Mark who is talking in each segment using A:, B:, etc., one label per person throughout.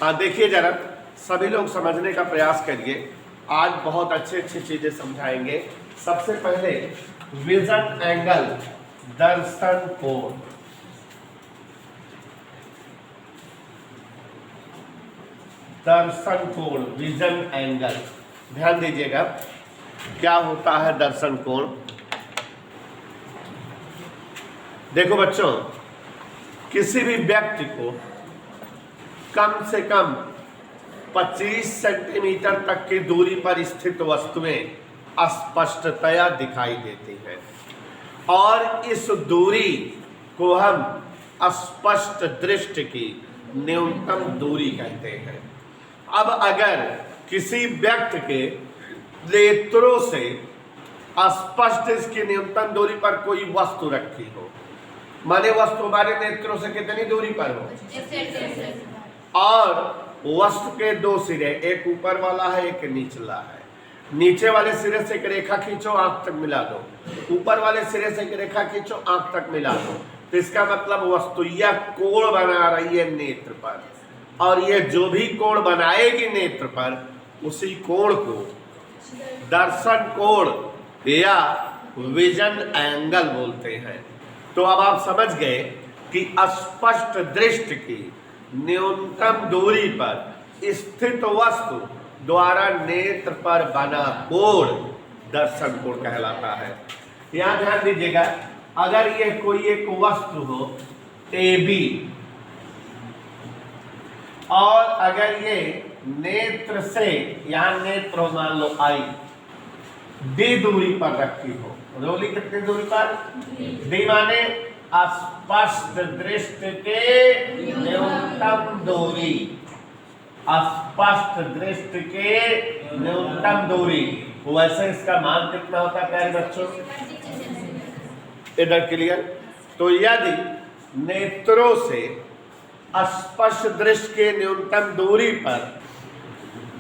A: हाँ देखिए जरा, सभी लोग समझने का प्रयास करिए। आज बहुत अच्छी अच्छी चीजें समझाएंगे। सबसे पहले विजन एंगल, दर्शन कोण। दर्शन कोण, विजन एंगल, ध्यान दीजिएगा क्या होता है दर्शन कोण। देखो बच्चों, किसी भी व्यक्ति को कम से कम 25 सेंटीमीटर तक की दूरी पर स्थित वस्तुएं स्पष्टतया दिखाई देती हैं और इस दूरी को हम स्पष्ट दृष्टि की न्यूनतम दूरी कहते हैं। अब अगर किसी व्यक्ति के नेत्रों से स्पष्ट इसकी न्यूनतम दूरी पर कोई वस्तु रखी हो, माने वस्तु हमारे नेत्रों से कितनी दूरी पर हो, और वस्तु के दो सिरे, एक ऊपर वाला है एक निचला है। नीचे वाले सिरे से एक रेखा खींचो, आंख तक मिला दो, ऊपर वाले सिरे से एक रेखा खींचो, आंख तक मिला दो। तो इसका मतलब वस्तु यह कोण बना रही है नेत्र पर, और यह जो भी कोण बनाएगी नेत्र पर, उसी कोण को दर्शन कोण या विजन एंगल बोलते हैं। तो अब आप समझ गए कि स्पष्ट दृष्टि की न्यूनतम दूरी पर स्थित वस्तु द्वारा नेत्र पर बना कोण दर्शन कोण कहलाता है। यहां ध्यान दीजिएगा, अगर ये कोई एक वस्तु हो AB और अगर ये नेत्र से, यहां नेत्र मान लो I, D दूरी पर रखी हो, रोली कितनी दूरी पर, D माने स्पष्ट दृष्टि के न्यूनतम दूरी, स्पष्ट दृष्टि के न्यूनतम दूरी। वैसे इसका मान कितना होता है प्यारे बच्चों, इधर क्लियर। तो यदि नेत्रों से स्पष्ट दृष्टि के न्यूनतम दूरी पर,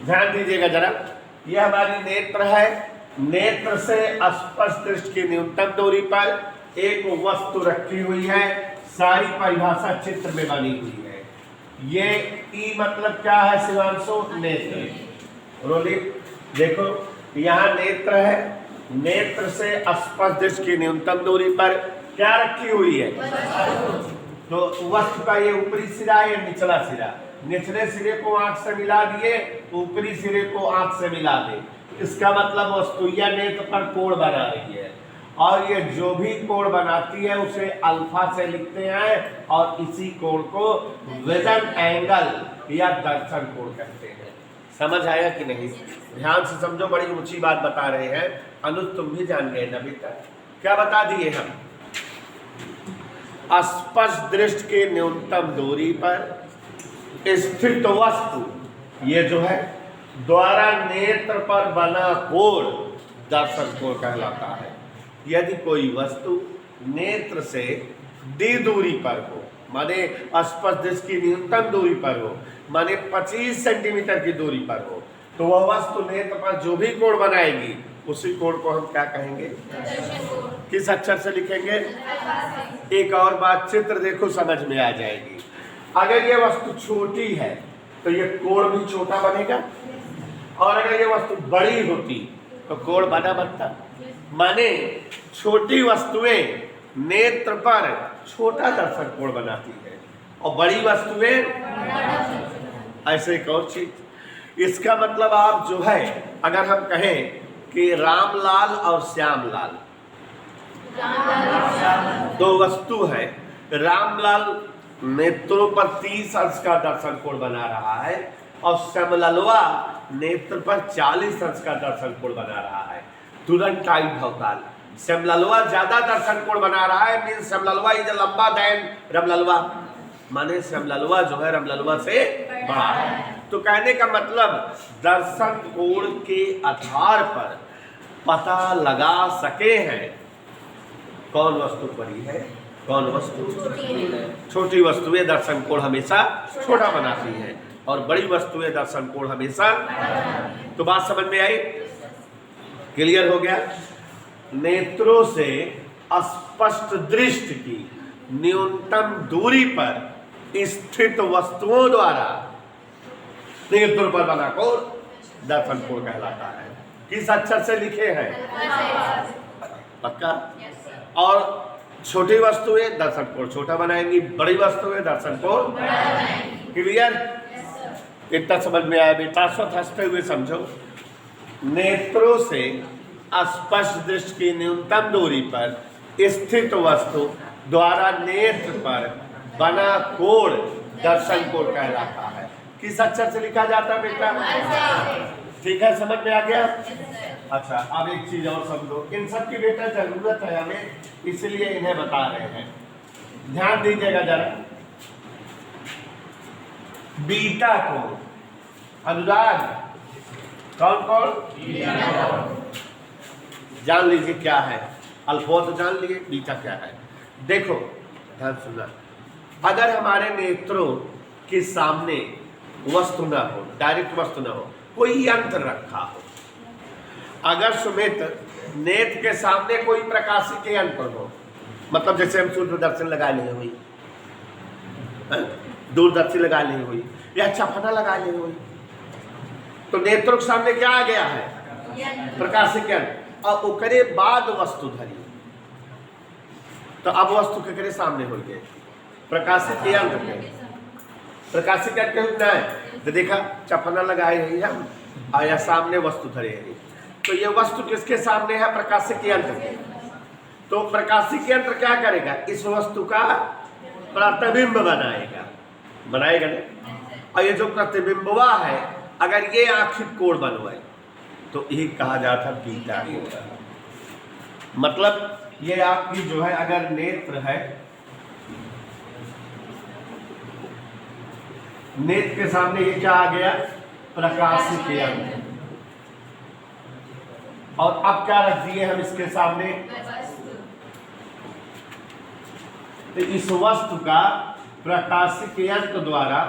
A: ध्यान दीजिएगा जरा, यह हमारी नेत्र है, नेत्र से स्पष्ट दृष्टि की न्यूनतम दूरी पर एक वस्तु रखी हुई है, सारी परिभाषा चित्र में बनी हुई है। ये ई मतलब क्या है शिवांशु, नेत्र। रोली देखो, यहाँ नेत्र है, नेत्र से स्पष्ट दृष्टि की न्यूनतम दूरी पर क्या रखी हुई है, तो वस्तु का ये ऊपरी सिरा है, निचला सिरा। निचले सिरे को आंख से मिला दिए, ऊपरी सिरे को आंख से मिला दे, इसका मतलब वस्तु या नेत्र पर कोण बना रही है, और ये जो भी कोण बनाती है उसे अल्फा से लिखते हैं, और इसी कोण को विजन एंगल या दर्शन कोण कहते हैं। समझ आया कि नहीं? ध्यान से समझो, बड़ी ऊंची बात बता रहे हैं। अनुज तुम भी जान गए अभी तक, क्या बता दिए हम, स्पष्ट दृष्टि के न्यूनतम दूरी पर स्थित वस्तु, ये जो है द्वारा नेत्र पर बना कोण दर्शन कोण कहलाता है। यदि कोई वस्तु नेत्र से D दूरी पर हो, माने स्पष्ट दृष्टि की न्यूनतम दूरी पर हो, माने 25 सेंटीमीटर की दूरी पर हो, तो वह वस्तु नेत्र पर जो भी कोण बनाएगी उसी कोण को हम क्या कहेंगे, किस अक्षर से लिखेंगे? एक और बात, चित्र देखो समझ में आ जाएगी। अगर ये वस्तु छोटी है तो ये कोण भी छोटा बनेगा, और अगर ये वस्तु बड़ी होती तो कोण बड़ा बनता। माने छोटी वस्तुएं नेत्र पर छोटा दर्शन कोण बनाती है, और बड़ी वस्तुएं ऐसे एक और चीज। इसका मतलब आप जो है, अगर हम कहें कि रामलाल और श्यामलाल दो वस्तु है, रामलाल नेत्रों पर 30 अंश का दर्शन कोण बना रहा है, और श्यामलालवा नेत्र पर 40 अंश का दर्शन कोण बना रहा है। तुरंत टाइट भौकाल, श्यामलालवा ज्यादा दर्शन कोण बना रहा है, मीन श्यामलालवा इज लंबा देन रमलालवा, माने श्यामलालवा जो है रमलालवा से बड़ा है। तो कहने का मतलब दर्शन कोण के आधार पर पता लगा सके हैं कौन वस्तु बड़ी है, कौन वस्तु छोटी। वस्तुएं दर्शन कोण हमेशा छोटा बनाती है, और बड़ी वस्तुएं दर्शन कोण हमेशा। तो बात समझ में आई, क्लियर हो गया? नेत्रों से स्पष्ट दृष्टि की न्यूनतम दूरी पर स्थित वस्तुओं द्वारा नेत्र पर बना कोण दर्शन कोण कहलाता है। किस अक्षर से लिखे हैं? पक्का। और छोटी वस्तुएं दर्शन कोण छोटा बनाएंगी, बड़ी वस्तुएं दर्शन कोण क्लियर? इतना समझ में आया बेटा? स्वतः हंसते हुए समझो। नेत्रों से स्पष्ट दृष्टि की न्यूनतम दूरी पर स्थित वस्तु द्वारा नेत्र पर बना कोण दर्शन कोण कहलाता है। किस अक्षर से लिखा जाता है बेटा? ठीक है, समझ में आ गया? अच्छा, अब एक चीज और समझो, इन सब की बेटा जरूरत है हमें, इसलिए इन्हें बता रहे हैं। ध्यान दीजिएगा जरा। बीटा कोण, अनुराग कौन कौन? जान लीजिए क्या है। अल्फा तो जान लिए, बीटा क्या है। देखो ध्यान सुनना, अगर हमारे नेत्रों के सामने वस्तु ना हो, डायरेक्ट वस्तु ना हो, कोई यंत्र रखा हो, अगर सुमित नेत्र के सामने कोई प्रकाशी के यंत्र हो, मतलब जैसे हम सूर्यदर्शन लगा लिए हुई, दूरदर्शी लगा ली हुई या चपना लगा ली हुई, तो नेत्रों के सामने क्या आ गया है? प्रकाशिक यंत्र। और ओकरे बाद वस्तु धरी, तो अब वस्तु के करे सामने हो गए प्रकाशिक यंत्र के। प्रकाशिक यंत्र होता है तो देखा चपना लगाए है हम और या सामने वस्तु धरे है, तो ये वस्तु किसके सामने है? प्रकाशिक यंत्र के। तो प्रकाशिक यंत्र क्या करेगा? इस वस्तु का प्रतिबिंब बनाएगा ना। और ये जो प्रतिबिंबवा है, अगर ये आखिर कोण बनवाए तो यही कहा जाता है बीटा कोण। मतलब ये आपकी जो है, अगर नेत्र है, नेत्र के सामने ये क्या आ गया? प्रकाशिक यंत्र। और अब क्या रख दिए हम इसके सामने? तो इस वस्तु का प्रकाशिक यंत्र द्वारा,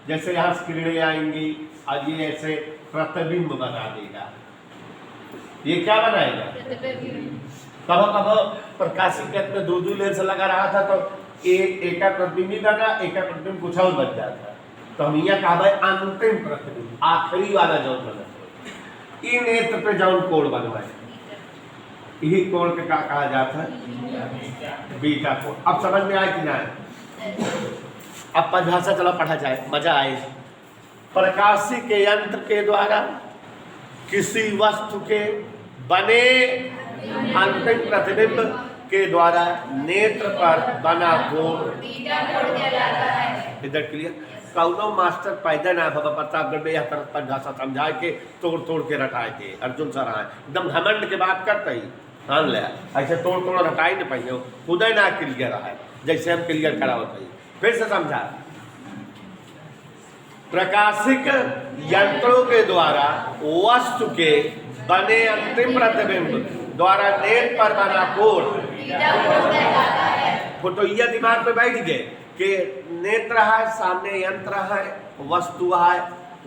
A: जैसे यहां किरणें आएंगी और ये ऐसे प्रतिबिंब बना देगा। ये क्या बनाएगा? कब प्रकाशिक यंत्र में दो लेंस लगा रहा था तो एक का प्रतिबिंब बना, एक का प्रतिबिंब कुछ और बन जाता। तो हम यह कहा भाई अंतिम प्रतिबिंब, आखिरी वाला जौन बना, इन नेत्र पे जौन कोण बनवाए, यही कोण के क्या कहा जाता है? बीटा कोण। अब समझ में आए कि ना? अब परिभाषा चलो पढ़ा जाए, मजा आए। प्रकाशिक यंत्र के द्वारा किसी वस्तु के बने अंतिम प्रतिबिंब के द्वारा नेत्र पर बना कोण इधर क्लियर। कौनो मास्टर पैदा ना भगत प्रतापगढ़ में यह परिभाषा समझा के तोड़ के रटाए थे। अर्जुन सर आए एकदम घमंड के बात करते ही मान लिया, ऐसे तोड़ रटाई नहीं पाइए, खुद ही ना क्लियर है जैसे हम क्लियर करा होता है। फिर से समझा, प्रकाशिक यंत्रों के द्वारा वस्तु के बने अंतिम प्रतिबिंब द्वारा नेत्र पर बना कोण। फोटोइया दिमाग में बैठ गए कि नेत्र है, सामने यंत्र है, वस्तु है,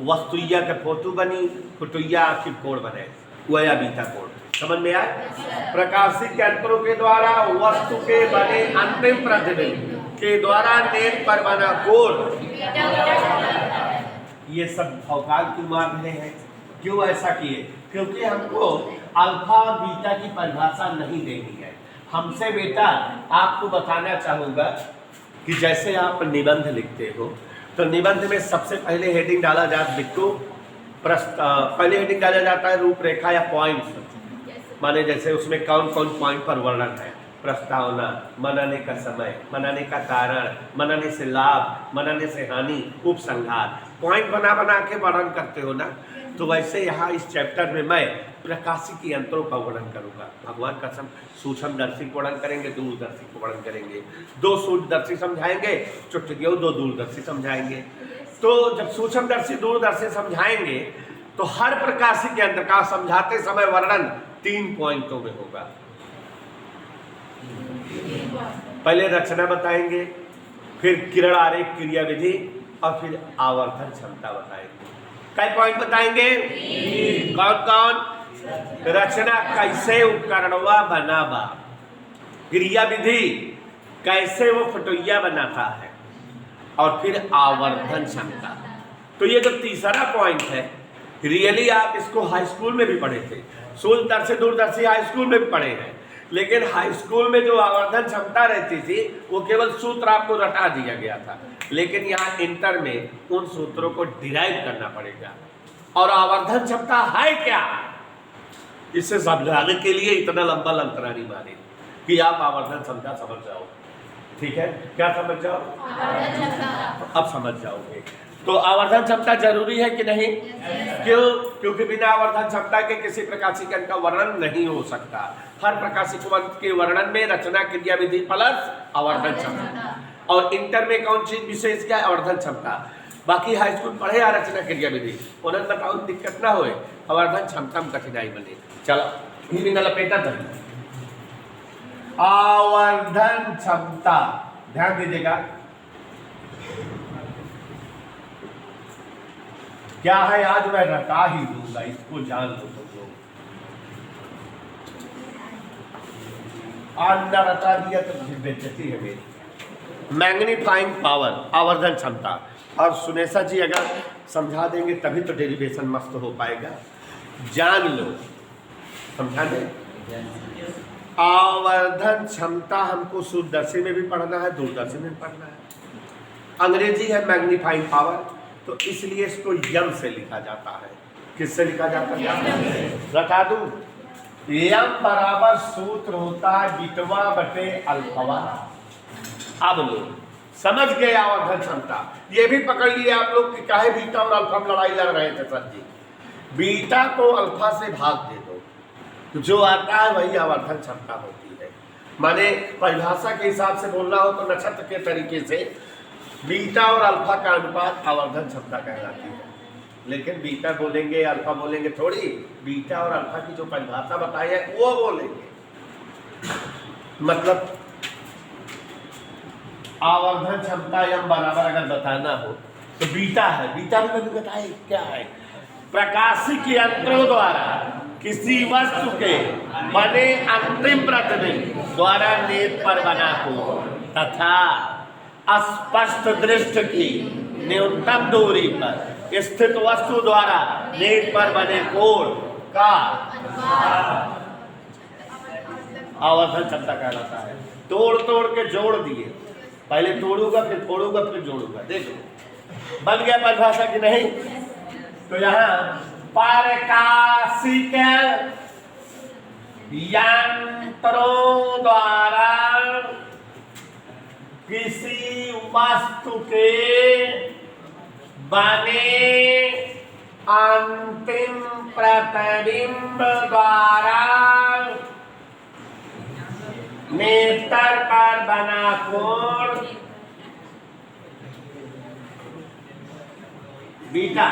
A: वस्तुइया के फोटो बनी, फोटोइया आखिर कोण बने, वह बीटा कोण। समझ में आया? प्रकाशिक यंत्रों के द्वारा वस्तु के बने अंतिम प्रतिबिंब के द्वारा नेत्र पर बना कोण। ये सब भौकाल की मामले हैं। क्यों ऐसा किए? क्योंकि हमको अल्फा और बीटा की परिभाषा नहीं देनी है। हमसे बेटा आपको बताना चाहूँगा कि जैसे आप निबंध लिखते हो तो निबंध में सबसे पहले हेडिंग डाला जाता, लिखो पहले हेडिंग डाला जाता है रूपरेखा या पॉइंट्स, माने जैसे उसमें कौन कौन पॉइंट पर वर्णन है, प्रस्तावना, मनाने का समय, मनाने का कारण, मनाने से लाभ, मनाने से हानि, उपसंहार, पॉइंट बना के वर्णन करते हो ना। तो वैसे यहाँ इस चैप्टर में मैं प्रकाशिक यंत्रों का वर्णन करूँगा। भगवान कसम, सूक्ष्मदर्शी को वर्णन करेंगे, दूरदर्शी को वर्णन करेंगे, 2 सूक्ष्मदर्शी समझाएंगे, चुटकियों 2 दूरदर्शी समझाएंगे। तो जब सूक्ष्मदर्शी दूरदर्शी समझाएंगे तो हर प्रकाशिक यंत्र का समझाते समय वर्णन 3 पॉइंटों में होगा। पहले रचना बताएंगे, फिर किरण आरेख क्रिया विधि और फिर आवर्धन क्षमता बताएंगे। कई पॉइंट बताएंगे? कौन कौन? रचना कैसे उपकरणवा बनावा, क्रिया विधि कैसे वो फोटोइया बनाता है, और फिर आवर्धन क्षमता। तो ये जो तीसरा पॉइंट है, रियली आप इसको हाई स्कूल में भी पढ़े थे, सूक्ष्मदर्शी दूरदर्शी हाई स्कूल में भी पढ़े हैं, लेकिन हाई स्कूल में जो आवर्धन क्षमता रहती थी वो केवल सूत्र आपको रटा दिया गया था, लेकिन यहाँ इंटर में उन सूत्रों को डिराइव करना पड़ेगा। और आवर्धन क्षमता है क्या, इसे समझाने के लिए इतना लंबा लंतरानी मारे कि आप आवर्धन क्षमता समझ जाओ। ठीक है, क्या समझ जाओ? अब समझ जाओगे। तो आवर्धन क्षमता जरूरी है कि नहीं? क्यों? क्योंकि बिना आवर्धन क्षमता के किसी प्रकाशिक अंक का वर्णन नहीं हो सकता। हर प्रकाशिक अंक के वर्णन में रचना क्रिया विधि प्लस आवर्धन क्षमता। और इंटर में कौन चीज विशेष क्या है? आवर्धन क्षमता। बाकी हाई स्कूल पढ़े या रचना क्रिया विधि, उन्हें बताओ दिक्कत ना होए, आवर्धन क्षमता में कठिनाई बने। चलो हिंदी में लपेटा धरी आवर्धन क्षमता, ध्यान दीजिएगा क्या है, आज मैं रटा ही दूंगा, इसको जान लो तुम लोग। आज न रटा दिया तो फिर बेइज्जती है मेरी। मैग्नीफाइंग पावर, आवर्धन क्षमता। और सुनेशा जी अगर समझा देंगे तभी तो डेरिवेशन मस्त हो पाएगा। जान लो, समझा दें। आवर्धन क्षमता हमको सूक्ष्मदर्शी में भी पढ़ना है, दूरदर्शी में भी पढ़ना है। अंग्रेजी है मैग्नीफाइंग पावर, तो इसलिए इसको यम से लिखा जाता है। किससे लिखा जाता है? रटा दूं, यम बराबर सूत्र होता है बीटवा बटे अल्फवा। अब लोग समझ गए आवर्धन क्षमता। ये भी पकड़ लिए आप लोग कि काहे बीटा और अल्फा में लड़ाई लड़ रहे थे सर जी। बीटा को अल्फा से भाग दे दो तो जो आता है वही आवर्धन क्षमता होती है। माने परिभाषा के हिसाब से बोलना हो तो नक्षत्र के तरीके से बीटा और अल्फा का अनुपात आवर्धन क्षमता कहलाती है। लेकिन बीटा बोलेंगे अल्फा बोलेंगे थोड़ी, बीटा और अल्फा की जो परिभाषा बताई है वो बोलेंगे। मतलब आवर्धन क्षमता यम बराबर अगर बताना हो तो बीटा है, बीटा भी मैंने बताया क्या है, प्रकाशिक यंत्रों द्वारा किसी वस्तु के बने अंतिम प्रतिबिंब द्वारा नेत्र पर बना हो तथा स्पष्ट दृष्टि की न्यूनतम दूरी पर स्थित वस्तु द्वारा नेत्र पर बने कोण का आवर्धन क्षमता कहलाता है। तोड़ तोड़ के जोड़ दिए, पहले तोड़ूंगा फिर फोड़ूंगा फिर जोड़ूंगा। देखो बन गया परिभाषा की नहीं? तो यहाँ प्रकाशिक यंत्रों द्वारा किसी वस्तु के बने अंतिम प्रतिबिंब द्वारा नेत्र पर बना कोण बीटा,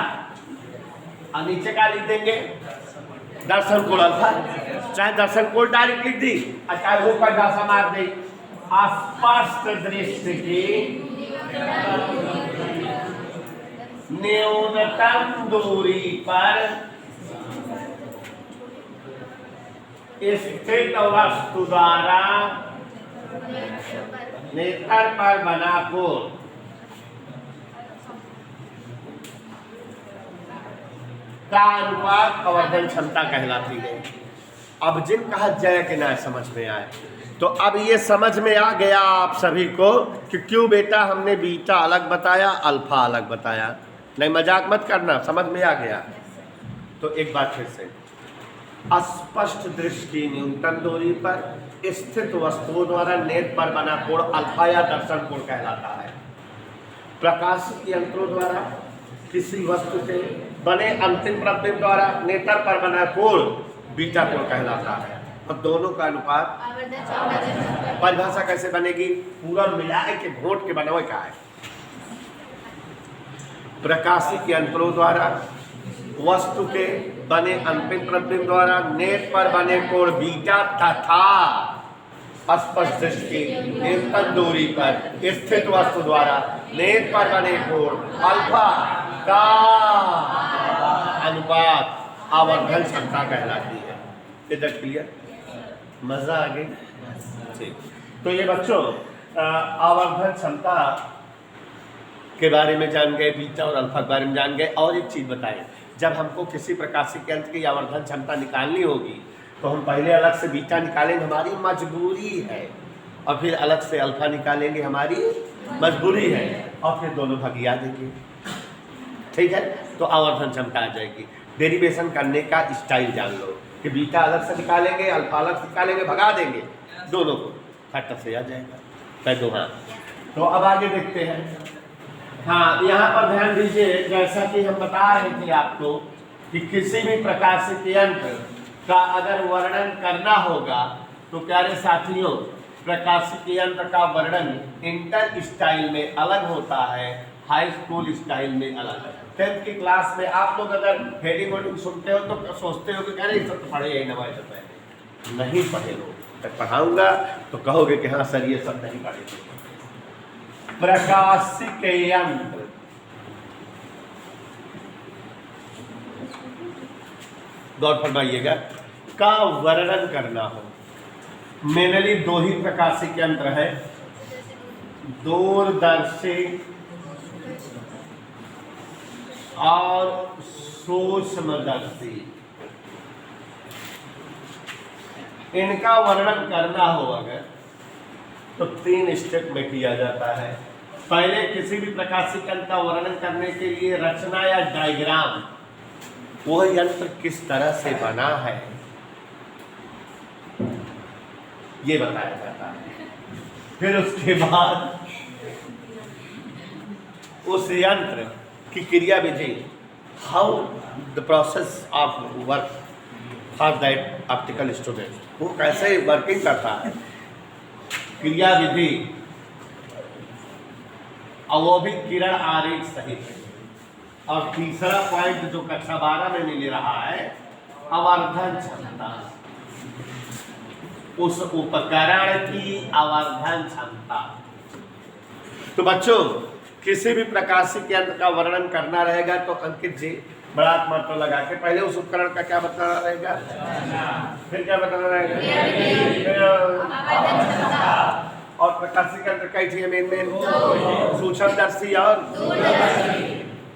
A: और नीचे का लिख देंगे दर्शन कोण अल्फा। चाहे दर्शन कोण डायरेक्ट लिख दी और चाहे वो परिभाषा मार दी। स्पष्ट दृष्टि की न्यूनतम दूरी पर स्थित वस्तु द्वारा नेत्र पर बना कोण का अनुपात आवर्धन क्षमता कहलाती है। अब जिन कहा जय के ना समझ में आए, तो अब ये समझ में आ गया आप सभी को कि क्यों बेटा हमने बीटा अलग बताया अल्फा अलग बताया। नहीं मजाक मत करना, समझ में आ गया। तो एक बार फिर से, स्पष्ट दृष्टि की न्यूनतम दूरी पर स्थित वस्तुओं द्वारा नेत्र पर बना कोण अल्फा या दर्शन कोण कहलाता है। प्रकाशिक यंत्रों द्वारा किसी वस्तु के बने अंतिम प्रतिबिंब द्वारा नेत्र पर बना कोण बीटा कोण कहलाता है। और दोनों का अनुपात परिभाषा कैसे बनेगी? पूरा मिला के घोट के बनावे का है। प्रकाशिक यंत्रों द्वारा वस्तु के बने अंतिम प्रतिबिंब द्वारा नेत्र पर बने कोण बीटा तथा स्पष्ट दृष्टि न्यूनतम दूरी पर स्थित वस्तु द्वारा नेत्र पर बने कोण अल्फा का अनुपात आवर्धन क्षमता कहलाती है। इधर क्लियर? मजा आ गई? ठीक। तो ये बच्चों आवर्धन क्षमता के बारे में जान गए, बीटा और अल्फा के बारे में जान गए। और एक चीज़ बताएं, जब हमको किसी प्रकाशिक यंत्र की आवर्धन क्षमता निकालनी होगी तो हम पहले अलग से बीटा निकालेंगे, हमारी मजबूरी है, और फिर अलग से अल्फा निकालेंगे, हमारी मजबूरी है, और फिर दोनों भगिया देंगे। ठीक है, तो आवर्धन क्षमता आ जाएगी। डेरिवेशन करने का स्टाइल जान लो कि बीटा अलग से निकालेंगे, अल्फा अलग से निकालेंगे, भगा देंगे दोनों को, फट से आ जाएगा। कह दो हाँ। तो अब आगे देखते हैं। हाँ, यहाँ पर ध्यान दीजिए, जैसा कि हम बता रहे थे आपको कि किसी भी प्रकाशिक यंत्र का अगर वर्णन करना होगा तो प्यारे साथियों, प्रकाशिक यंत्र का वर्णन इंटर स्टाइल में अलग होता है, हाई स्कूल स्टाइल में अलग है। 10th की क्लास में आप लोग अगर हेडिंग वर्डिंग सुनते हो तो सोचते हो कि कह रहे सब तो पढ़े यही नवाज से पहले, नहीं पढ़े लोग। मैं पढ़ाऊंगा तो कहोगे कि हाँ सर ये सब नहीं पढ़े थे। प्रकाशिक यंत्र गौर फरमाइएगा, का वर्णन करना हो, मेनली दो ही प्रकाशिक यंत्र है, दूरदर्शी और सूक्ष्मदर्शी। इनका वर्णन करना हो अगर तो 3 स्टेप में किया जाता है। पहले किसी भी प्रकाशिक यंत्र का वर्णन करने के लिए रचना या डायग्राम, वह यंत्र किस तरह से बना है, ये बताया जाता है। फिर उसके बाद उस यंत्र की क्रिया विधि, how the process of work for that optical instrument, वो कैसे वर्किंग करता है, क्रिया विधि, और वो भी किरण आरेख सहित। और तीसरा पॉइंट जो कक्षा 12 में मिल रहा है, आवर्धन क्षमता, उस उपकरण की आवर्धन क्षमता। तो बच्चों, किसी भी प्रकाशिक यंत्र का वर्णन करना रहेगा तो अंकित जी बड़ा मात्रा लगा के पहले उस उपकरण का क्या बताना रहेगा, फिर क्या बताना रहेगा, और प्रकाशिक यंत्र कई थी मेन सूक्ष्मदर्शी और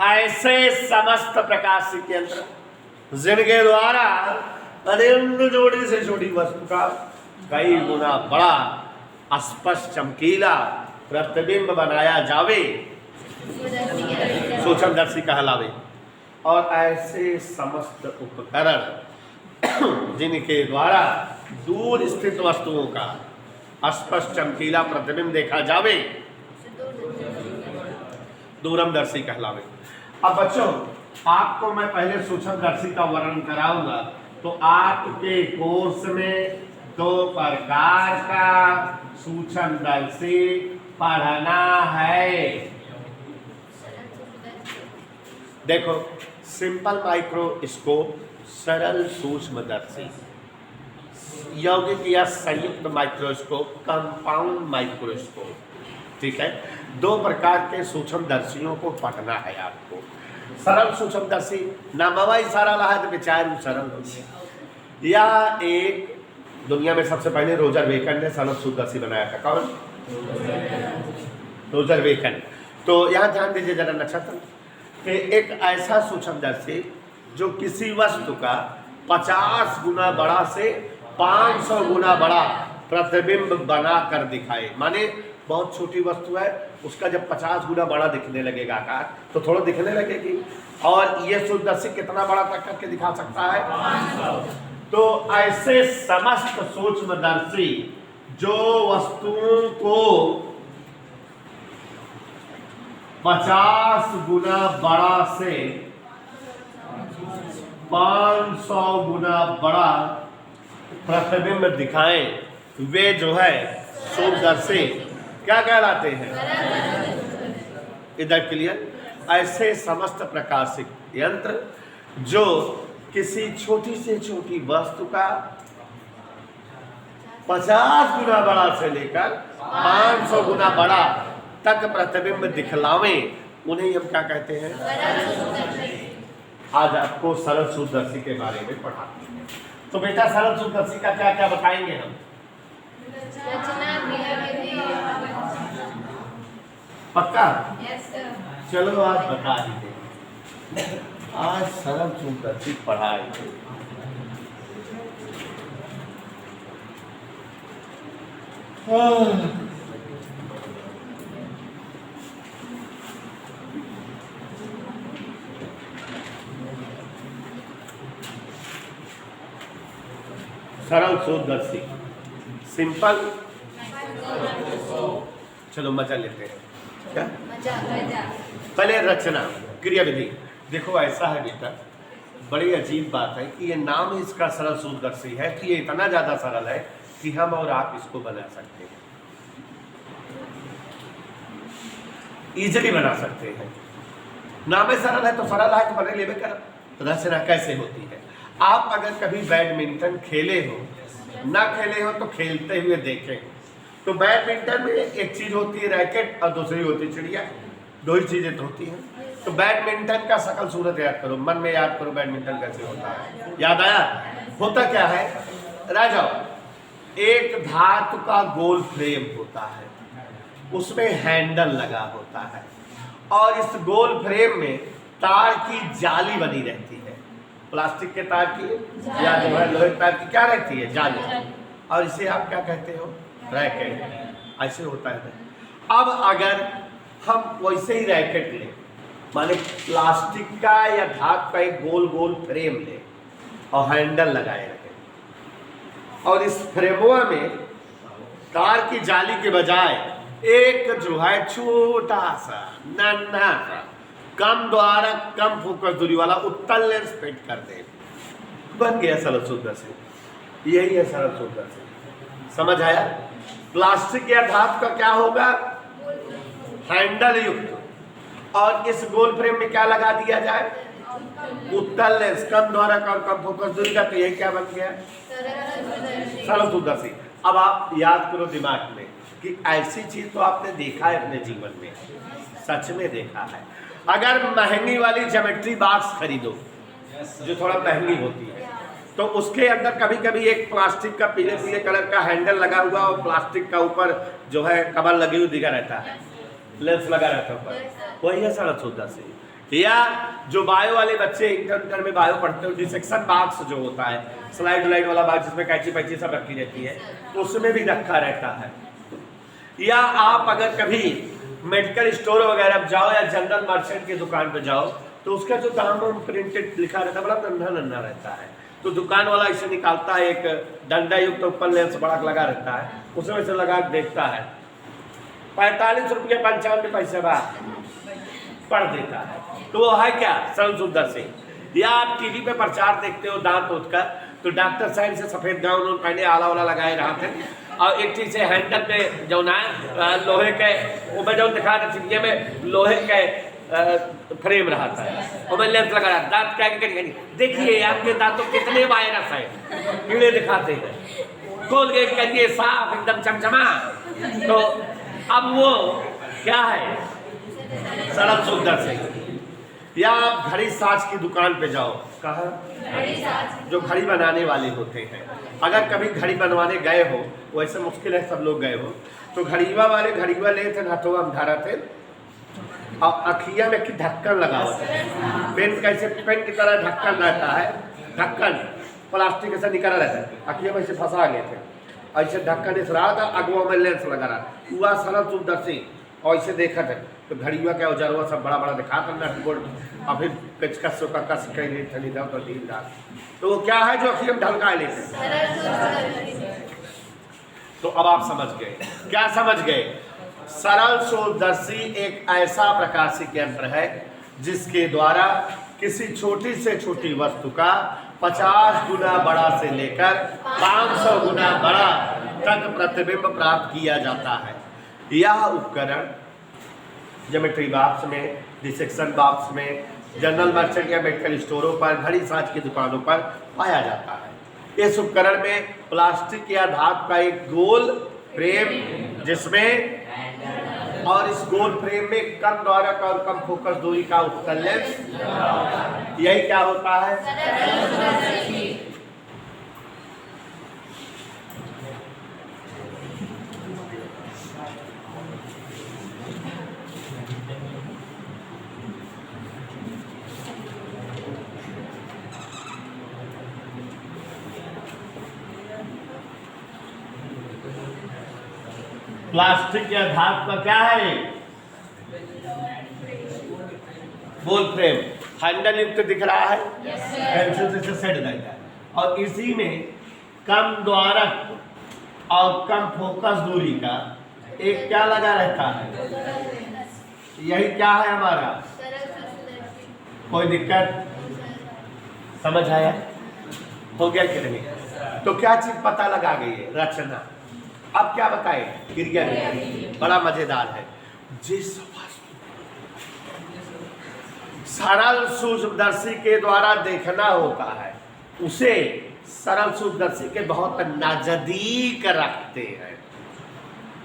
A: ऐसे समस्त प्रकाशिक यंत्र जिनके द्वारा अनिंद जोड़ी से छोटी वस्तु का कई गुना बड़ा स्पष्ट चमकीला प्रतिबिंब बनाया जावे, सूक्ष्मदर्शी कहलावे। और ऐसे समस्त उपकरण जिनके द्वारा दूर स्थित वस्तुओं का स्पष्ट चमकीला प्रतिबिंब देखा जावे, दूरमदर्शी कहलावे। अब बच्चों, आपको मैं पहले सूक्ष्मदर्शी का वर्णन कराऊंगा, तो आपके कोर्स में 2 प्रकार का सूक्ष्मदर्शी पढ़ना है। देखो, सिंपल माइक्रोस्कोप, सरल सूक्ष्मदर्शी, यौगिक या संयुक्त माइक्रोस्कोप, कंपाउंड माइक्रोस्कोप। ठीक है, 2 प्रकार के सूक्ष्मदर्शियों को पढ़ना है आपको। सरल सूक्ष्मदर्शी नामवा ही सारा रहा है तो विचार सरल हो। या एक दुनिया में सबसे पहले रोजर बेकन ने सरल सूक्ष्मदर्शी बनाया था। कौन? Roger Bacon. तो यहाँ ध्यान दीजिए जरा नक्षत्र, कि एक ऐसा सूक्ष्मदर्शी जो किसी वस्तु का 50 गुना बड़ा से 500 गुना बड़ा प्रतिबिंब बना कर दिखाए। माने बहुत छोटी वस्तु है, उसका जब 50 गुना बड़ा दिखने लगेगा आकार, तो थोड़ा दिखने लगेगी। और ये सूक्ष्मदर्शी कितना बड़ा तक करके दिखा सकता है? 500। तो ऐसे समस्त सूक्ष्मदर्शी जो वस्तुओं को 50 गुना बड़ा से 500 गुना बड़ा प्रतिबिंब दिखाएं, वे जो है सूक्ष्मदर्शी क्या कहलाते हैं? इधर क्लियर? ऐसे समस्त प्रकाशिक यंत्र जो किसी छोटी से छोटी वस्तु का 50 गुना बड़ा से लेकर 500 गुना बड़ा तक प्रतिबिंब दिखलावें, उन्हें हम क्या कहते हैं? आज आपको सरल सूक्ष्मदर्शी के बारे में पढ़ाते हैं। तो बेटा, सरल सूक्ष्मदर्शी का क्या क्या बताएंगे हम? पक्का? चलो आज बता ही दे, आज सरल सूत्रदर्शी पढ़ाई। सरल सूत्रदर्शी, सिंपल। चलो मजा लेते हैं। क्या पहले रचना क्रिया विधि। देखो ऐसा है बेटा, बड़ी अजीब बात है कि ये नाम इसका सरल सूत्रदर्शी है कि ये इतना ज्यादा सरल है कि हम और आप इसको बना सकते हैं, इजीली बना सकते हैं। नाम है सरल है तो सरल है तो बने लेवे कर। रचना कैसे होती है? आप अगर कभी बैडमिंटन खेले हो, ना खेले हो तो खेलते हुए देखें, तो बैडमिंटन में एक चीज होती है रैकेट और दूसरी होती है चिड़िया, दो ही चीजें तो होती हैं। तो बैडमिंटन का सकल सूरत याद करो, मन में याद करो बैडमिंटन कैसे होता है। याद आया? होता क्या है? राजाओ, एक धातु का गोल फ्रेम होता है, उसमें हैंडल लगा होता है और इस गोल फ्रेम में तार की जाली बनी रहती है। प्लास्टिक के तार की या जो है लोहे के तार की क्या रहती है? जाली। और इसे आप क्या कहते हो? रैकेट। ऐसे होता है। अब अगर हम वैसे ही रैकेट लें, माने प्लास्टिक का या धातु का एक गोल गोल फ्रेम लें और हैंडल लगाए रखें और इस फ्रेमवा में तार की जाली के बजाय एक जो है छोटा सा नन्हा सा कम द्वारा कम फोकस दूरी वाला उत्तल लेंस फिट कर दे, बन गया सरल सूत्रदर्शी। यही है सरल सूत्रदर्शी। समझ आया? प्लास्टिक या धातु का क्या होगा? हैंडल युक्त, और इस गोल फ्रेम में क्या लगा दिया जाए? उत्तल लेंस, कम द्वारा कम फोकस दूरी का। तो यही क्या बन गया? सरल सूत्रदर्शी। अब आप याद करो दिमाग में कि ऐसी चीज तो आपने देखा है अपने जीवन में, सच में देखा है। अगर महंगी वाली ज्योमेट्री बॉक्स खरीदो जो थोड़ा महंगी होती है, तो उसके अंदर कभी कभी एक प्लास्टिक का पीले पीले कलर का हैंडल लगा हुआ और प्लास्टिक का ऊपर जो है कवर लगी हुई दिखा रहता है, लेंस लगा रहता है ऊपर, वही है सरल सूत्रदर्शी। या जो बायो वाले बच्चे इंटर में बायो पढ़ते हो, डिसेक्शन बॉक्स जो होता है, स्लाइड लाइड वाला बॉक्स जिसमें कैंची पैची सब रखी रहती है, उसमें भी रखा रहता है। या आप अगर कभी मेडिकल स्टोर वगैरह जाओ या जनरल मर्चेंट की दुकान पे जाओ, तो उसका जो दाम प्रिंटेड लिखा रहता है, बड़ा नन्हा नन्हा रहता है। तो दुकान वाला इसे निकालता है, एक डंडा युक्त ऊपर लेंस बड़ा लगा रहता है, उसमें इसे लगा देखता है, 45 रुपये 95 पैसे बाद पढ़ देता है। तो वो है क्या? सरल सूत्रदर्शी। या आप टीवी पे प्रचार देखते हो दांत उठ कर, तो डॉक्टर साहब से सफेद गाउन पहने आला वाला लगाए रहा थे और एक चीज से हैंडल पे जो ना लोहे के ऊपर जो दिखा रहे में लोहे के फ्रेम रहा था और मैं लेंस लगा रहा, दांत क्या देखिए आपके दांतों कितने वायरस है, कीड़े दिखाते हैं, खोल के करिए साफ एकदम चमचमा। तो अब वो क्या है? सरल सूत्रदर्शी। या आप घड़ी साज की दुकान पे जाओ, कहा जो घड़ी बनाने वाले होते हैं, अगर कभी घड़ी बनवाने गए हो, वैसे मुश्किल है सब लोग गए हो, तो घड़ीवा वाले घड़ीवा ले थे, हाथों में धारा थे और अखिया में ढक्कन लगा होता है। पेन कैसे पेन की तरह ढक्कन रहता है, ढक्कन प्लास्टिक से निकला रहता है, अखिया में से फंसा गए थे, ऐसे ढक्कन इस रहा था, अगवा में लेंस लगा रहा, हुआ सरल सूत्रदर्शी। और इसे देखा था तो घड़ीवा क्या औजारवा सब बड़ा बड़ा दिखा था नट बोल्ट और फिर कचकस का कस कह रही ठंडी था तो ढील था, तो वो क्या है जो अखिया में ढलका लेते। तो अब आप समझ गए, क्या समझ गए? सरल सूत्रदर्शी एक ऐसा प्रकाशिक यंत्र है जिसके द्वारा किसी छोटी से छोटी वस्तु का 50 गुना बड़ा से लेकर 500 गुना बड़ा तक प्रतिबिंब प्राप्त किया जाता है। यह उपकरण ज्योमेट्री बॉक्स में, डिसेक्शन बॉक्स में, जनरल मर्चेंट या मेडिकल स्टोरों पर, घड़ी साज की दुकानों पर पाया जाता है। इस उपकरण में प्लास्टिक या धातु का एक गोल फ्रेम जिसमें और इस गोल फ्रेम में कम द्वारक और कम फोकस दूरी का उत्तल लेंस, यही क्या होता है? प्लास्टिक या धातु का क्या है? बोल फ्रेम हैंडल युक्त दिख रहा है, पेंसिल से सेट रहता है। और इसी में कम द्वारक और कम फोकस दूरी का एक क्या लगा रहता है, यही क्या है हमारा। कोई दिक्कत समझ आया? हो गया कि नहीं? तो क्या चीज पता लगा गई है? रचना। अब क्या बताए? क्रिया विधि। बड़ा मजेदार है। जिस सरल सूक्ष्मदर्शी के द्वारा देखना होता है उसे सरल सूक्ष्मदर्शी के बहुत नजदीक रखते हैं।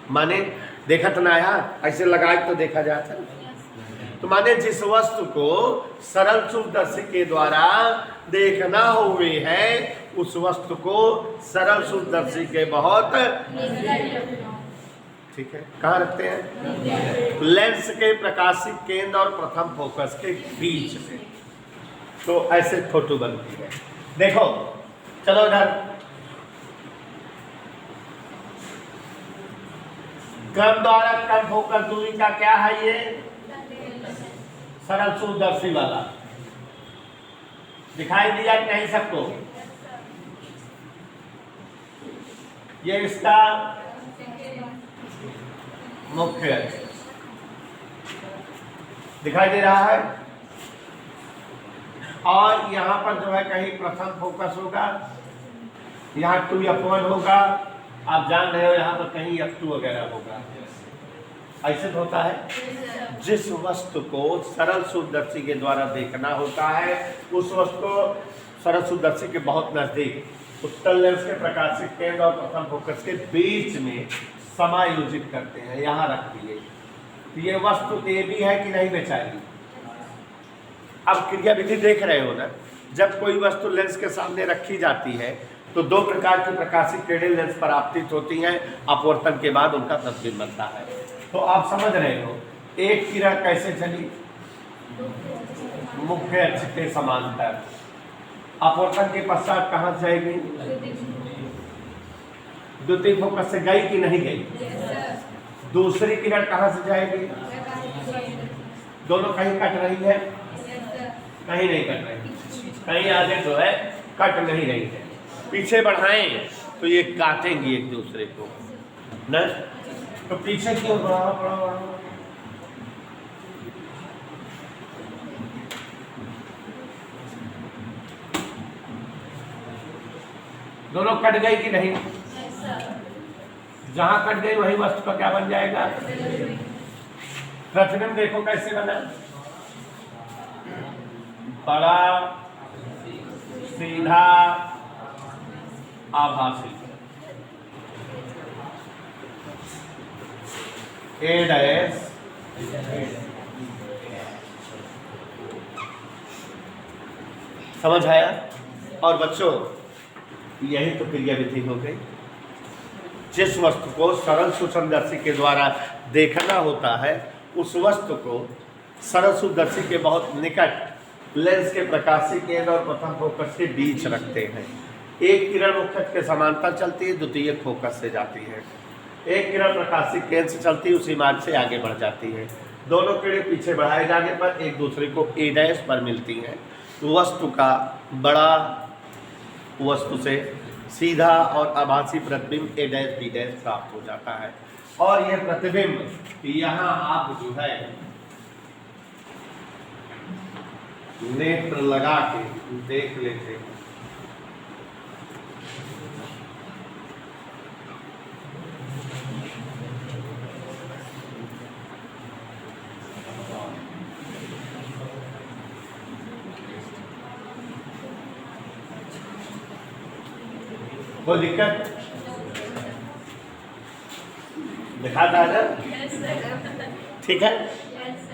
A: माने देखा तो ना यार, ऐसे लगाए तो देखा जाता है। तो माने जिस वस्तु को सरल सूक्ष्मदर्शी के द्वारा देखना हुए है उस वस्तु को सरल सूक्ष्मदर्शी के बहुत, ठीक है, कहाँ रखते हैं? लेंस के प्रकाशिक केंद्र और प्रथम फोकस के बीच में। तो ऐसे फोटो बनती है। देखो चलो इधर, कम द्वारा कम फोकस दूरी का क्या है? ये सरल सूक्ष्मदर्शी वाला दिखाई दिया कि नहीं सबको? ये इसका मुख्य दिखाई दे रहा है। और यहाँ पर जो है कहीं प्रथम फोकस होगा, यहाँ 2f1 होगा, आप जान रहे हो यहाँ पर कहीं f2 वगैरह होगा। ऐसे तो होता है। जिस वस्तु को सरल सूक्ष्मदर्शी के द्वारा देखना होता है उस वस्तु को सरल सूक्ष्मदर्शी के बहुत नजदीक उत्तल लेंस के प्रकाशिक केंद्र और प्रथम फोकस के बीच में समायोजित करते हैं। यहाँ रख दिए। तो ये वस्तु ए भी है कि नहीं बेचारी? अब क्रिया विधि देख रहे हो ना, जब कोई वस्तु लेंस के सामने रखी जाती है तो दो प्रकार की प्रकाशिक किरणें लेंस पर आपतित होती हैं, अपवर्तन के बाद उनका प्रतिबिंब बनता है। तो आप समझ रहे हो एक किरण कैसे चली? मुख्य अक्ष के समांतर। अपवर्तन के पश्चात कहाँ जाएगी? द्वितीय फोकस से गई कि नहीं गई? दूसरी किरण कहाँ से जाएगी? दोनों कहीं कट रही है? कहीं नहीं कट रही, कहीं आगे जो है कट नहीं रही है। पीछे बढ़ाएं तो ये काटेंगी एक दूसरे को न, तो पीछे क्यों बढ़ाओ? दोनों कट गई कि नहीं? जहां कट गई वही वस्तु का क्या बन जाएगा? प्रतिबिंब। देखो कैसे बना, बड़ा सीधा आभासी। ए डैश समझ आया? और बच्चों यही तो क्रिया विधि हो गई। जिस वस्तु को सरल सूक्ष्मदर्शी के द्वारा देखना होता है उस वस्तु को सरल सूक्ष्मदर्शी के बहुत निकट लेंस के प्रकाशिक केंद्र और प्रथम फोकस के बीच रखते हैं। एक किरण मुख्य के समांतर चलती है, द्वितीय फोकस से जाती है। एक किरण प्रकाशिक केंद्र से चलती है, उसी मार्ग से आगे बढ़ जाती है। दोनों किरणें पीछे बढ़ाए जाने पर एक दूसरे को ए डैश पर मिलती हैं। वस्तु का बड़ा वस्तु से सीधा और आभासी प्रतिबिंब ए डैश बी डैश प्राप्त हो जाता है। और यह प्रतिबिंब यहाँ आप जो है नेत्र लगा के देख लेते हैं। कोई दिक्कत दिखाता है ना? ठीक है।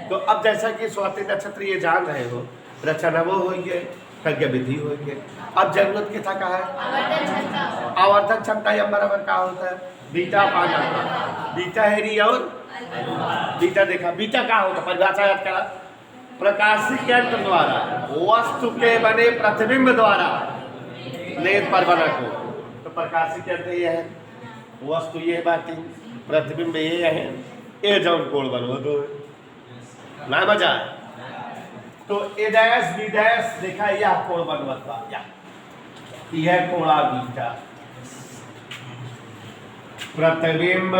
A: तो अब जैसा कि स्वाति नक्षत्र ये जान रहे हो, रचना वो होंगे, प्रज्ञा विधि होंगे। अब जरूरत कितना का है? आवर्धन क्षमता या बराबर का होता है? बीटा पाना, बीटा हेरी और बीटा देखा। बीटा का होता है? परिभाषा याद करा, प्रकाशिक यंत्र द्वारा वस्तु के बने प्रतिबिंब द्वारा नेत्र पर बना को। तो प्रकाशिक यंत्र ये है, वस्तु ये बात प्रतिबिंब ये है, ए जाऊन कोण बनवा दो ना मजा है। तो ए डैश बी डैश देखा, यह कोण बनवा यह कोणा बीटा, प्रतिबिंब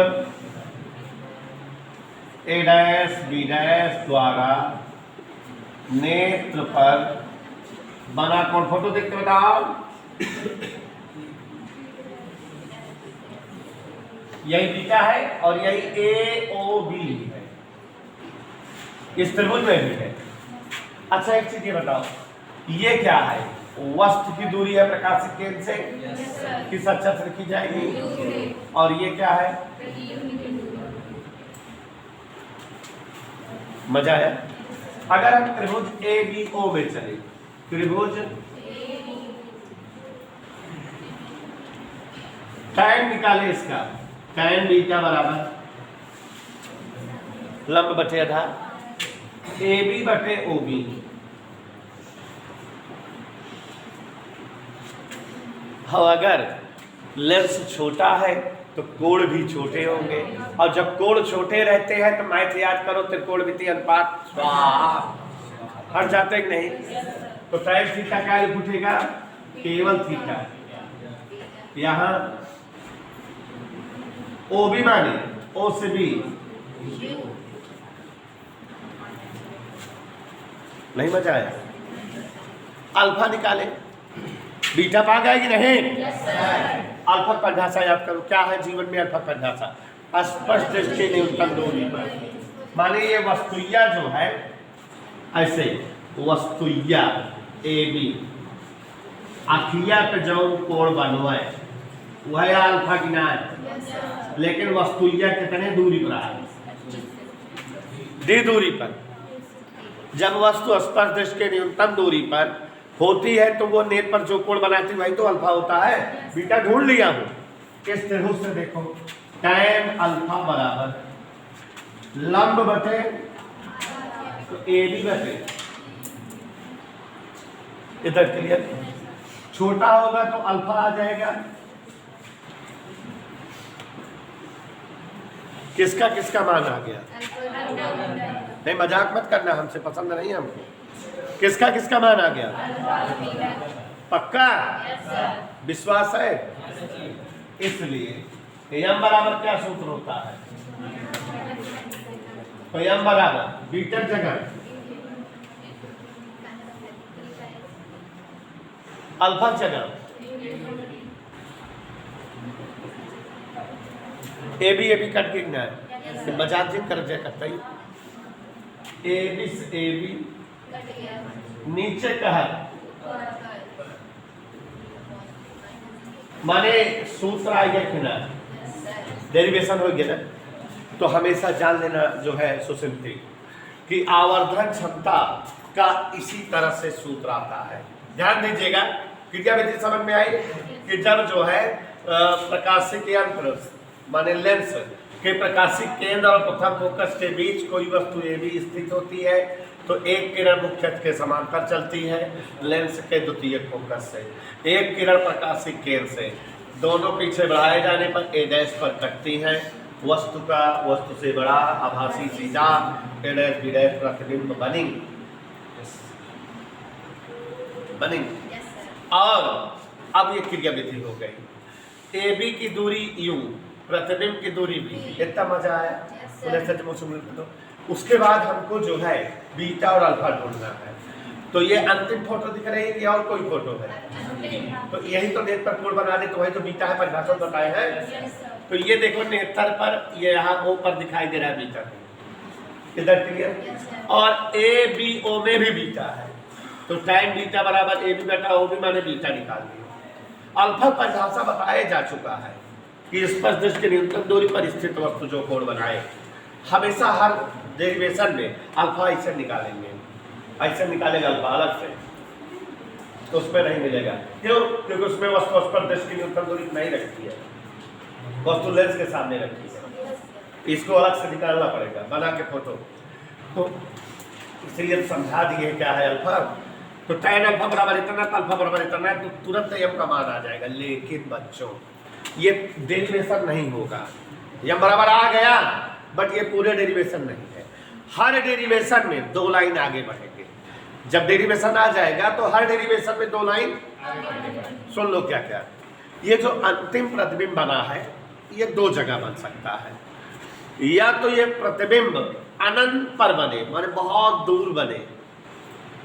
A: ए डैश बी डैश द्वारा नेत्र पर बना कोण। फोटो देखते बताओ, यही बीटा है और यही ए ओ बी है, इस त्रिभुज में भी है। अच्छा एक चीज ये बताओ, ये क्या है? वस्तु की दूरी है प्रकाशिक केंद्र से, किस अक्षर से लिखी जाएगी? और ये क्या है? मजा है। अगर हम त्रिभुज ए बी ओ में चले, त्रिभुज tan निकाले इसका, tan बीटा बराबर लंब बटे आधार ए बी बटे ओ बी। हाँ, अगर लेंस छोटा है तो कोण भी छोटे होंगे, और जब कोण छोटे रहते हैं तो मैथ याद करो, त्रिकोणमितीय अनुपात हट जाते कि नहीं? तो tan थीटा क्या उठेगा? केवल थीटा। यहाँ ओ बी माने ओ से बी नहीं मजा आया। अल्फा निकाले, बीटा पा गया कि नहीं? अल्फा परिभाषा याद करो, क्या है जीवन में अल्फा परिभाषा? स्पष्ट दृष्टि न्यूनतम दूरी पर। माने ये वस्तुया जो है, ऐसे वस्तुया ए बी अखिया पे जो कोण बनवाए वह अल्फा की ना है, लेकिन वस्तुया कितने दूरी पर है? डी दूरी पर। जब वस्तु स्पर्श दृष्टि के न्यूनतम दूरी पर होती है तो वो नेत्र पर जो कोण बनाती है वही तो अल्फा होता है। बीटा ढूंढ लिया हूं, इस त्रिभुज से देखो, tan अल्फा बराबर लंब बटे तो ए बी बटे, इधर क्लियर। छोटा होगा तो अल्फा आ जाएगा, किसका किसका मान आ गया? नहीं मजाक मत करना, हमसे पसंद नहीं है हमको। किसका किसका मान आ गया? पक्का विश्वास है? इसलिए यम बराबर क्या सूत्र होता है? तो यम बराबर बीटा जगह अल्फा जगह ए बी कट गिरना है, मजाक जिन कर जाए करता ही ए बी नीचे का है, माने सूत्र आ गया कि ना, डेरिवेशन हो गया ना। तो हमेशा जान लेना जो है सुसिमती कि आवर्धन क्षमता का इसी तरह से सूत्र आता है। ध्यान दीजिएगा, क्रियाविधि समझ में आई कि जब जो है प्रकाशिक यंत्र माने लेंस के प्रकाशिक केंद्र और प्रथम फोकस के बीच कोई वस्तु ए बी स्थित होती है तो एक किरण मुख्य अक्ष के समांतर चलती है लेंस के द्वितीय फोकस से, एक किरण प्रकाशिक केंद्र से, दोनों पीछे बढ़ाए जाने पर ए डैश पर कटती हैं। वस्तु से बड़ा आभासी सीधा ए डैश बी डैश प्रतिबिंब बनिंग। और अब ये क्रियाविधि हो गई, ए बी की दूरी यू, प्रतिबिंब की दूरी भी। इतना मजा आया? तो उसके बाद हमको जो है बीटा और अल्फा ढूंढना है। तो ये अंतिम फोटो दिख रही है या और कोई फोटो है? तो यही तो नेत्र पर कोण बना दे तो वही तो बीटा है, परिभाषा बताए हैं। तो ये देखो नेत्र पर ये यहाँ ओ पर दिखाई दे रहा है बीटा, इधर क्लियर। और ए बी ओ में भी बीटा है, तो tan बीटा बराबर ए बी बटा ओ बी माने बीटा निकाल दिया। अल्फा परिभाषा बताया जा चुका है कि स्पर्श दृष्टि के न्यूनतम दूरी पर स्थित वस्तु जो कोण बनाए, हमेशा हर डेरिवेशन में अल्फा ऐसे निकालेंगे, ऐसे निकालेगा अल्फा अलग से, तो उसमें नहीं मिलेगा। क्यों? क्योंकि उसमें वस्तु स्पर्श दृष्टि की न्यूनतम दूरी नहीं रखती है, वस्तु लेंस के सामने रखती है, इसको अलग से निकालना पड़ेगा बना के फोटो। तो इसलिए समझा दिए क्या है अल्फा। तो tan अल्फा बराबर इतना, अल्फा बराबर इतना, तो तुरंत एम का मान आ जाएगा। लेकिन बच्चों ये डेरिवेशन नहीं होगा। यम बराबर आ गया, बट ये पूरे डेरिवेशन नहीं है। हर डेरिवेशन में 2 लाइन आगे बढ़ेंगे। जब डेरिवेशन आ जाएगा तो हर डेरिवेशन में 2 लाइन। सुन लो क्या क्या। ये जो अंतिम प्रतिबिंब बना है ये 2 जगह बन सकता है। या तो ये प्रतिबिंब अनंत पर बने, माने बहुत दूर बने,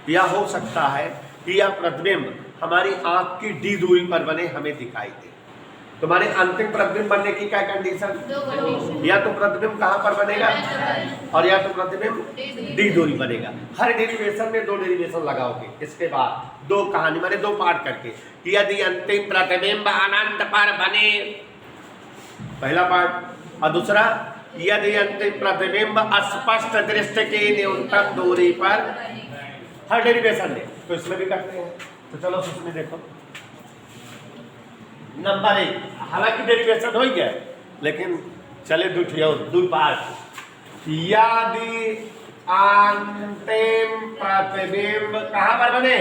A: या हो सकता है कि यह प्रतिबिंब हमारी आंख की डी दूरी पर बने, हमें दिखाई दे। तुम्हारे अंतिम प्रतिबिंब बनने की क्या कंडीशन?
B: 2 कंडीशन।
A: या तो प्रतिबिंब कहां पर बनेगा, और या तो प्रतिबिंब डी दूरी बनेगा। हर डेरिवेशन में 2 डेरिवेशन लगाओगे। इसके बाद 2 कहानी माने 2 पार्ट करके, यदि अंतिम प्रतिबिंब अनंत पर बने, पहला पार्ट, और दूसरा यदि अंतिम प्रतिबिंब स्पष्ट दृष्टि की न्यूनतम दूरी पर, हर डेरिवेशन में। तो इसमें भी करते हैं, तो चलो उसमें देखो। नंबर 1, हालांकि डेरिवेशन हो गया, लेकिन चले 2 पार्ट। यदि अंतिम प्रतिबिंब कहां पर बने?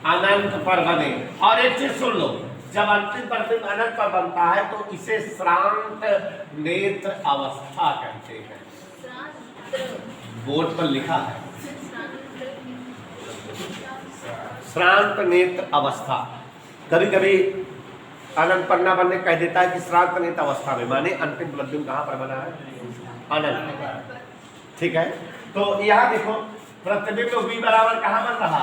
A: अनंत पर बने। और एक चीज सुन लो, जब अंतिम प्रतिबिंब अनंत पर बनता है तो इसे श्रांत नेत्र अवस्था कहते हैं। बोर्ड पर लिखा है श्रांत नेत्र अवस्था। कभी कभी अनंत पर ना बनने कह देता है कि श्रांत नेत्र अवस्था में, माने अंतिम प्रतिबिंब कहां पर बना है? अनंत। ठीक है, तो यहां देखो प्रतिबिंब v बराबर कहां बन रहा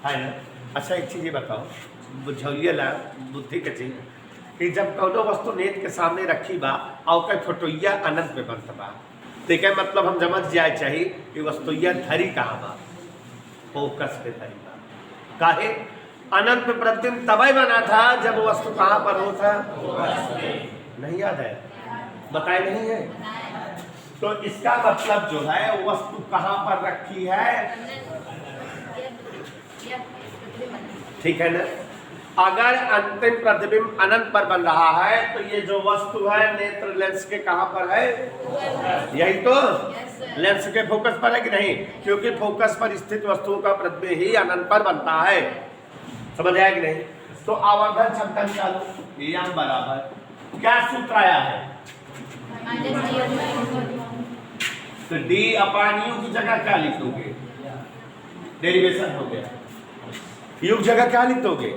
A: है ना? अच्छा एक चीज ये बताओ, बुझौलिए ला बुद्धि के चीज, कि जब कौनो वस्तु नेत्र के सामने रखी बा और का फोटोइया अनंत में बनत बा, तो क्या मतलब हम समझ जाए चाहिए कि वस्तुइया धरी कहाँ बा? फोकस पे धरी बा। काहे? अनंत में प्रतिबिंब तभी बना था जब वस्तु कहाँ पर हो था? नहीं याद है? बताए नहीं है? तो इसका मतलब जो है वस्तु कहाँ पर रखी है? ठीक है ना? अगर अंतिम प्रतिबिंब अनंत पर बन रहा है तो ये जो वस्तु है नेत्र लेंस के कहां पर है? यही तो लेंस के फोकस पर है कि नहीं? क्योंकि फोकस पर स्थित वस्तुओं का प्रतिबिंब ही अनंत पर बनता है। समझ आया कि नहीं? तो आवर्धन क्षमता निकालो, यम बराबर क्या सूत्र आया है? तो डी अपान यू की जगह क्या लिखोगे? डेरिवेशन हो गया। यू की जगह क्या लिखोगे?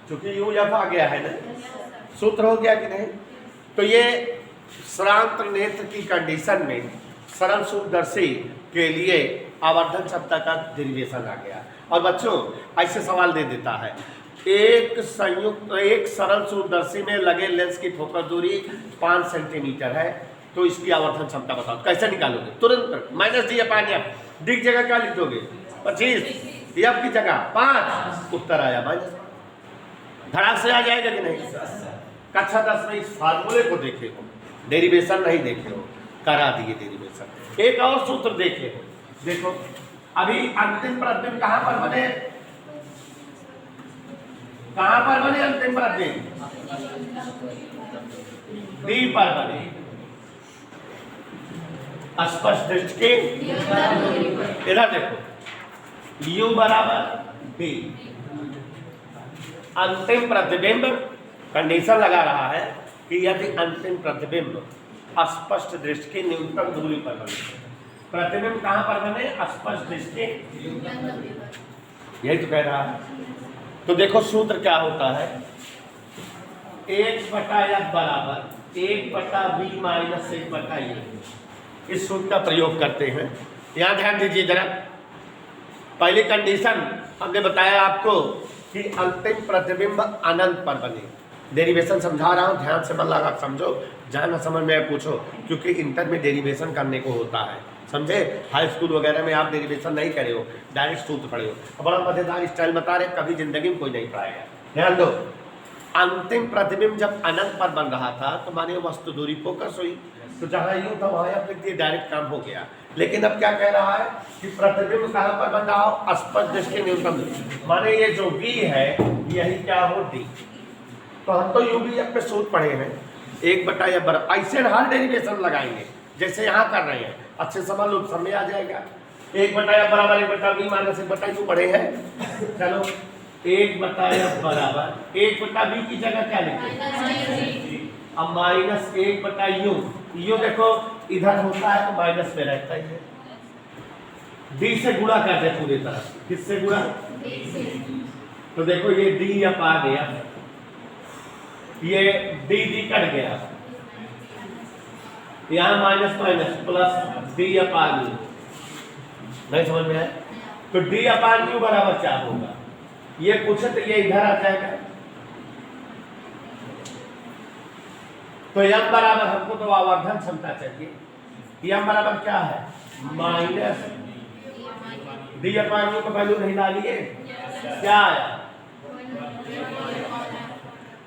A: क्योंकि यू एफ आ गया है ना, सूत्र हो गया कि नहीं? तो ये श्रांत नेत्र की कंडीशन में सरल सूत्रदर्शी के लिए आवर्धन क्षमता का डेरिवेशन आ गया। और बच्चों ऐसे सवाल दे देता है, एक सरल सूत्रदर्शी में लगे लेंस की फोकस दूरी 5 सेंटीमीटर है, तो इसकी आवर्धन क्षमता बताओ, कैसे निकालोगे? तुरंत minus D upon F. D की जगह क्या लिख दोगे? 25, एफ की जगह 5, उत्तर आया माइनस। धड़ाक से आ जाएगा कि नहीं? कक्षा 10 में इस फार्मूले को देखे हो, डेरिवेशन नहीं देखे हो, करा दिए डेरिवेशन। एक और सूत्र देखे हो, देखो अभी अंतिम प्रतिबिंब कहां पर बने? कहां पर बने अंतिम प्रतिबिंब? डी पर बने। स्पष्ट दृष्टि के इधर देखो, u बराबर b। अंतिम प्रतिबिंब कंडीशन लगा रहा है कि यदि अंतिम प्रतिबिंब स्पष्ट दृष्टि की न्यूनतम दूरी पर बने। प्रतिबिंब कहां पर बने? स्पष्ट दृष्टि, यही तो कह रहा है। तो देखो सूत्र क्या होता है, 1/f बराबर 1/b माइनस 1/a। इस सूत्र का प्रयोग करते हैं। यहां ध्यान दीजिए जरा, पहली कंडीशन हमने बताया आपको कि अंतिम प्रतिबिंब अनंत पर बने। डेरिवेशन समझा रहा हूं, ध्यान से मन लगा समझो, जहां ना समझ में पूछो, क्योंकि इंटर में डेरिवेशन करने को होता है, समझे? हाई स्कूल वगैरह में आप डेरिवेशन नहीं करे हो, डायरेक्ट सूत्र पढ़े हो। बड़ा मजेदार स्टाइल बता रहे, कभी जिंदगी में कोई नहीं पढ़ाएगा। ध्यान दो, अंतिम प्रतिबिंब जब अनंत पर बन रहा था तो माने वस्तु दूरी फोकस हुई, तो जहां यूं था वहां आप लिख दिए, डायरेक्ट काम हो गया। लेकिन अब क्या कह रहा है कि प्रतिबिंब कहां पर बन रहा हो? स्पष्ट दृष्टि न्यूनतम, माने ये जो v है यही क्या हो? d। तो हम तो यू भी पे सूत्र पढ़े हैं, 1/f बराबर, ऐसे हर डेरिवेशन लगाएंगे जैसे यहाँ कर रहे हैं, अच्छे समझ लो, समय आ जाएगा। 1 बटा f बराबर 1 बटा b माइनस 1 बटा u पढ़े हैं। चलो 1 बटा f बराबर 1 बटा b की जगह क्या लिखें? अब माइनस 1 बटा u। u देखो इधर होता है तो माइनस में रहता ही है। d से गुणा कर दे पूरी तरह। किससे गुणा? तो देखो ये d अब आ गया, ये d कट गया, यहाँ minus minus plus d upon you. नहीं समझ में आया? तो d अपान यू बराबर क्या होगा? ये पूछे तो ये इधर आ जाएगा। तो m बराबर, हमको तो आवर्धन क्षमता चाहिए। m बराबर क्या है? माइनस d अपान यू का वैल्यू नहीं डालिए, क्या आया?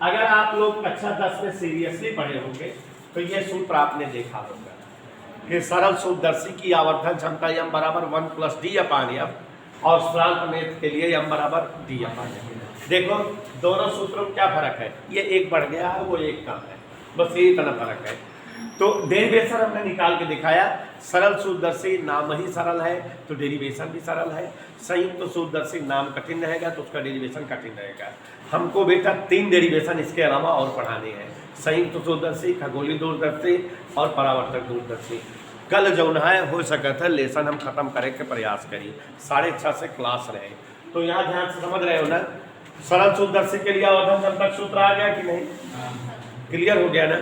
A: अगर आप लोग कक्षा 10 में सीरियसली पढ़े होंगे तो ये सूत्र आपने देखा होगा कि सरल सूत्रदर्शी की आवर्धन क्षमता m बराबर 1 प्लस डी अपान f और स्थिरांक मेथ के लिए m बराबर d अपान f। देखो दोनों सूत्रों में क्या फर्क है? ये एक बढ़ गया है, वो एक कम है, बस यही इतना फर्क है। तो डेरिवेशन हमने निकाल के दिखाया। सरल सूत्रदर्शी नाम ही सरल है तो डेरिवेशन भी सरल है। संयुक्त सूत्रदर्शी नाम कठिन रहेगा तो उसका डेरिवेशन कठिन रहेगा। हमको बेटा 3 डेरिवेशन इसके अलावा और पढ़ाने हैं, संयुक्त सूत्रदर्शी, खगोलीय दूरदर्शी और परावर्तक दूरदर्शी। कल जो है हो सका था लेसन हम खत्म करे के प्रयास करिए, 6:30 से क्लास रहे। तो यहाँ ध्यान से समझ रहे हो ना? सरल सूत्रदर्शी के लिए आवर्धन क्षमता सूत्र आ गया कि नहीं? क्लियर हो गया ना?